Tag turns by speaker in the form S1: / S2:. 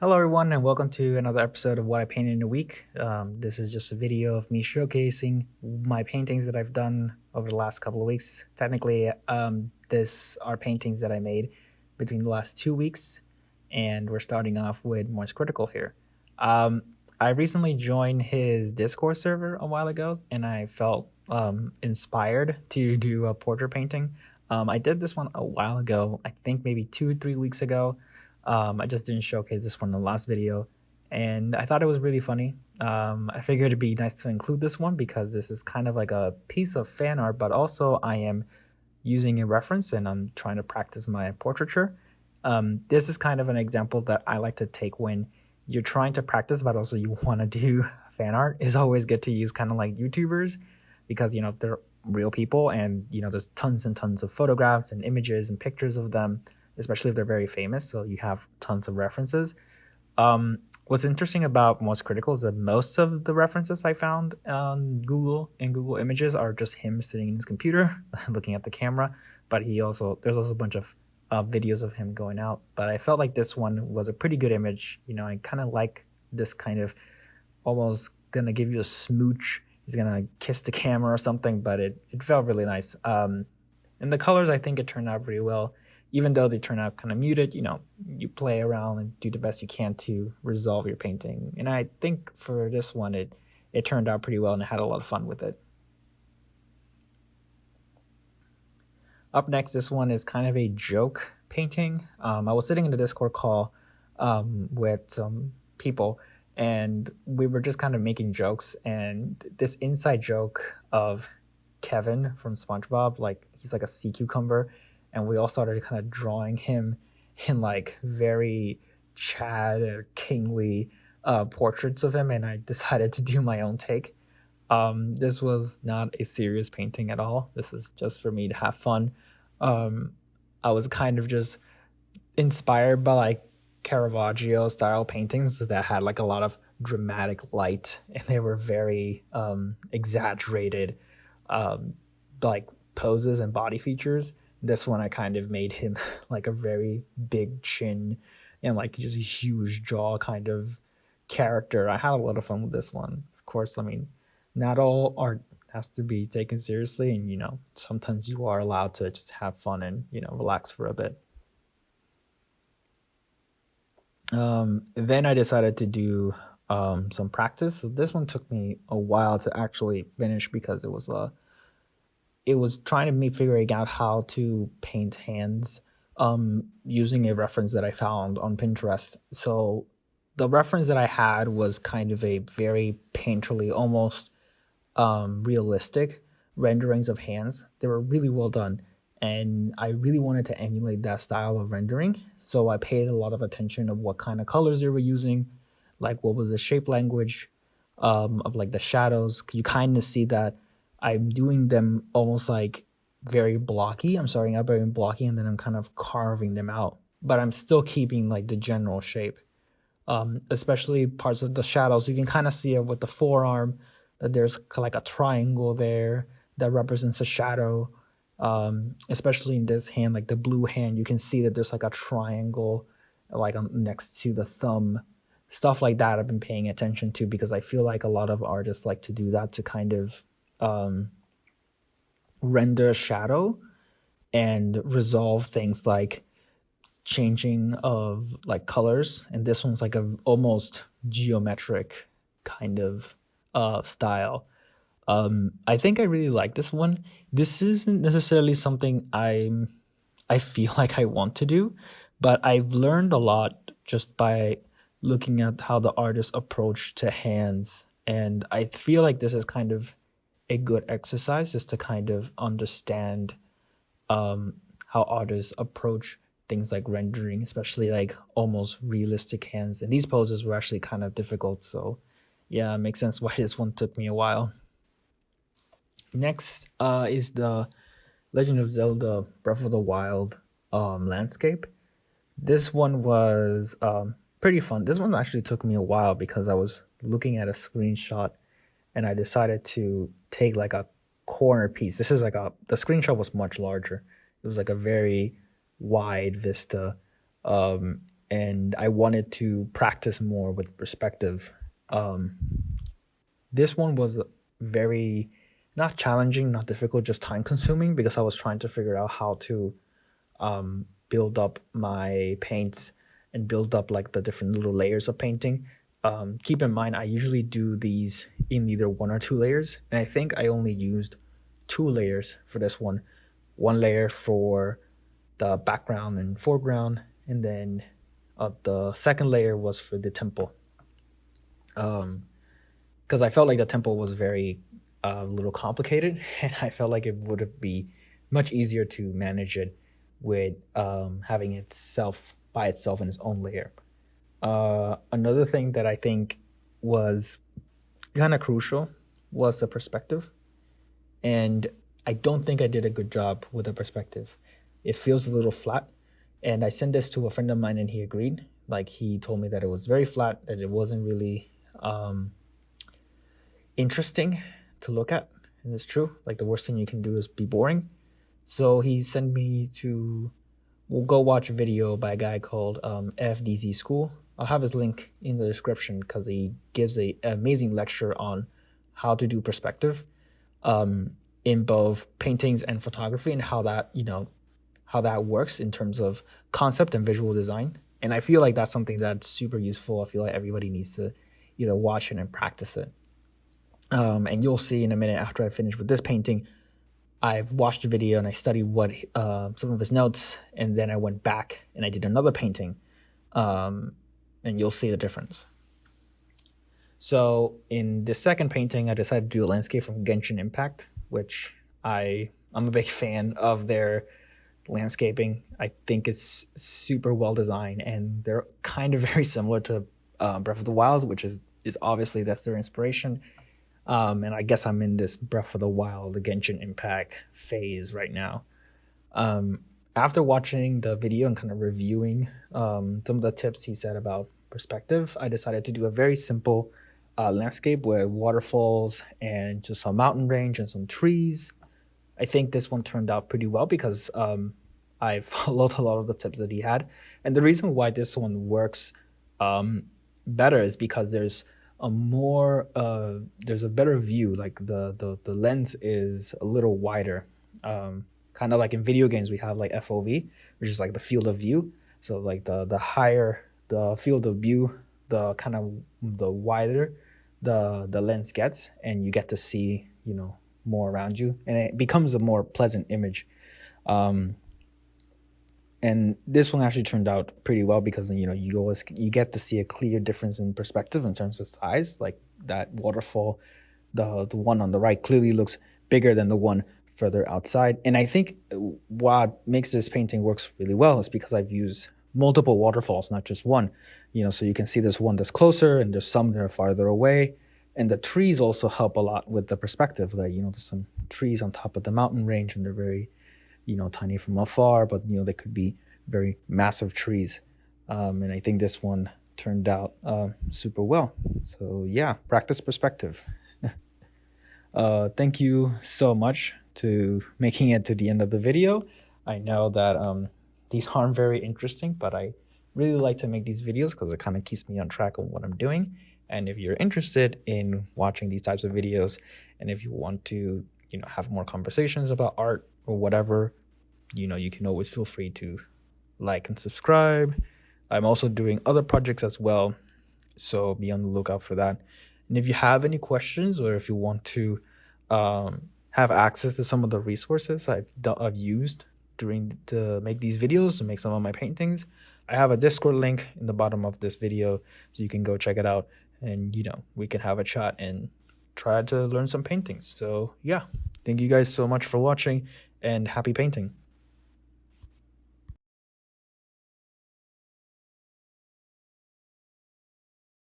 S1: Hello, everyone, and welcome to another episode of What I Painted in a Week. This is just a video of me showcasing my paintings that I've done over the last couple of weeks. Technically, this are paintings that I made between the last 2 weeks, and we're starting off with Moist Critical here. I recently joined his Discord server a while ago, and I felt inspired to do a portrait painting. I did this one a while ago, I think maybe 2 or 3 weeks ago. I just didn't showcase this one in the last video, and I thought it was really funny. I figured it'd be nice to include this one because this is kind of like a piece of fan art, but also I am using a reference and I'm trying to practice my portraiture. This is kind of an example that I like to take when you're trying to practice, but also you want to do fan art. It's always good to use kind of like YouTubers because, they're real people and, there's tons and tons of photographs and images and pictures of them, especially if they're very famous. So you have tons of references. What's interesting about Most Critical is that most of the references I found on Google and Google Images are just him sitting in his computer looking at the camera. But there's also a bunch of videos of him going out. But I felt like this one was a pretty good image. I kind of like this kind of almost gonna give you a smooch. He's gonna kiss the camera or something, but it felt really nice. And the colors, I think it turned out pretty well. Even though they turn out kind of muted, you play around and do the best you can to resolve your painting. And I think for this one, it turned out pretty well and I had a lot of fun with it. Up next, this one is kind of a joke painting. I was sitting in a Discord call with some people and we were just kind of making jokes. And this inside joke of Kevin from SpongeBob, like he's like a sea cucumber, and we all started kind of drawing him in like very Chad or kingly portraits of him, and I decided to do my own take. This was not a serious painting at all. This is just for me to have fun. I was kind of just inspired by like Caravaggio style paintings that had like a lot of dramatic light, and they were very exaggerated, like poses and body features. This one I kind of made him like a very big chin and like just a huge jaw kind of character. I had a lot of fun with this one. Of course, I mean, not all art has to be taken seriously, and sometimes you are allowed to just have fun and relax for a bit. Then I decided to do some practice. So this one took me a while to actually finish because it was trying to me figuring out how to paint hands using a reference that I found on Pinterest. So the reference that I had was kind of a very painterly, almost realistic renderings of hands. They were really well done, and I really wanted to emulate that style of rendering. So I paid a lot of attention of what kind of colors they were using, like what was the shape language of like the shadows. You kind of see that I'm doing them almost like very blocky. I'm starting out very blocky and then I'm kind of carving them out, but I'm still keeping like the general shape. Especially parts of the shadows, you can kind of see it with the forearm that there's like a triangle there that represents a shadow. Especially in this hand, like the blue hand, you can see that there's like a triangle like next to the thumb. Stuff like that I've been paying attention to because I feel like a lot of artists like to do that to kind of render shadow and resolve things like changing of like colors, and this one's like a almost geometric kind of style. I think I really like this one. This isn't necessarily something I feel like I want to do, but I've learned a lot just by looking at how the artist approach to hands, and I feel like this is kind of a good exercise just to kind of understand how artists approach things like rendering, especially like almost realistic hands. And these poses were actually kind of difficult, so yeah, it makes sense why this one took me a while. Next is the Legend of Zelda Breath of the Wild landscape. This one was pretty fun. This one actually took me a while because I was looking at a screenshot and I decided to take like a corner piece. The screenshot was much larger. It was like a very wide vista. and I wanted to practice more with perspective. Um, this one was very not challenging, not difficult, just time consuming because I was trying to figure out how to build up my paints and build up like the different little layers of painting. Keep in mind, I usually do these in either 1 or 2 layers, and I think I only used 2 layers for this one. One layer for the background and foreground, and then the second layer was for the temple. Because I felt like the temple was very little complicated, and I felt like it would be much easier to manage it with having itself by itself in its own layer. Another thing that I think was kind of crucial was the perspective, and I don't think I did a good job with the perspective. It feels a little flat, and I sent this to a friend of mine, and he agreed. Like he told me that it was very flat, that it wasn't really interesting to look at, and it's true. Like the worst thing you can do is be boring. So he sent me to we'll go watch a video by a guy called FDZSCHOOL. I'll have his link in the description because he gives an amazing lecture on how to do perspective in both paintings and photography, and how that works in terms of concept and visual design. And I feel like that's something that's super useful. I feel like everybody needs to either watch it and practice it. And you'll see in a minute after I finish with this painting, I've watched the video and I studied what some of his notes, and then I went back and I did another painting, and you'll see the difference. So in the second painting, I decided to do a landscape from Genshin Impact, which I'm a big fan of their landscaping. I think it's super well designed, and they're kind of very similar to Breath of the Wild, which is obviously that's their inspiration. And I guess I'm in this Breath of the Wild, the Genshin Impact phase right now. After watching the video and kind of reviewing some of the tips he said about perspective, I decided to do a very simple landscape with waterfalls and just some mountain range and some trees. I think this one turned out pretty well because I followed a lot of the tips that he had. And the reason why this one works better is because there's a better view. Like the lens is a little wider. Kind of like in video games, we have like FOV, which is like the field of view. So like the higher the field of view, the kind of the wider the lens gets, and you get to see more around you, and it becomes a more pleasant image. And this one actually turned out pretty well because you get to see a clear difference in perspective in terms of size. Like that waterfall, the one on the right clearly looks bigger than the one further outside. And I think what makes this painting works really well is because I've used multiple waterfalls, not just one. So you can see there's one that's closer and there's some that are farther away. And the trees also help a lot with the perspective. Like, there's some trees on top of the mountain range, and they're very tiny from afar, but they could be very massive trees. And I think this one turned out super well. So yeah, practice perspective. Thank you so much to making it to the end of the video. I know that these aren't very interesting, but I really like to make these videos because it kind of keeps me on track of what I'm doing. And if you're interested in watching these types of videos, and if you want to have more conversations about art or whatever, you can always feel free to like and subscribe. I'm also doing other projects as well, so be on the lookout for that. And if you have any questions, or if you want to have access to some of the resources I've used to make these videos and make some of my paintings, I have a Discord link in the bottom of this video, so you can go check it out, and we can have a chat and try to learn some paintings. So yeah, thank you guys so much for watching, and happy painting.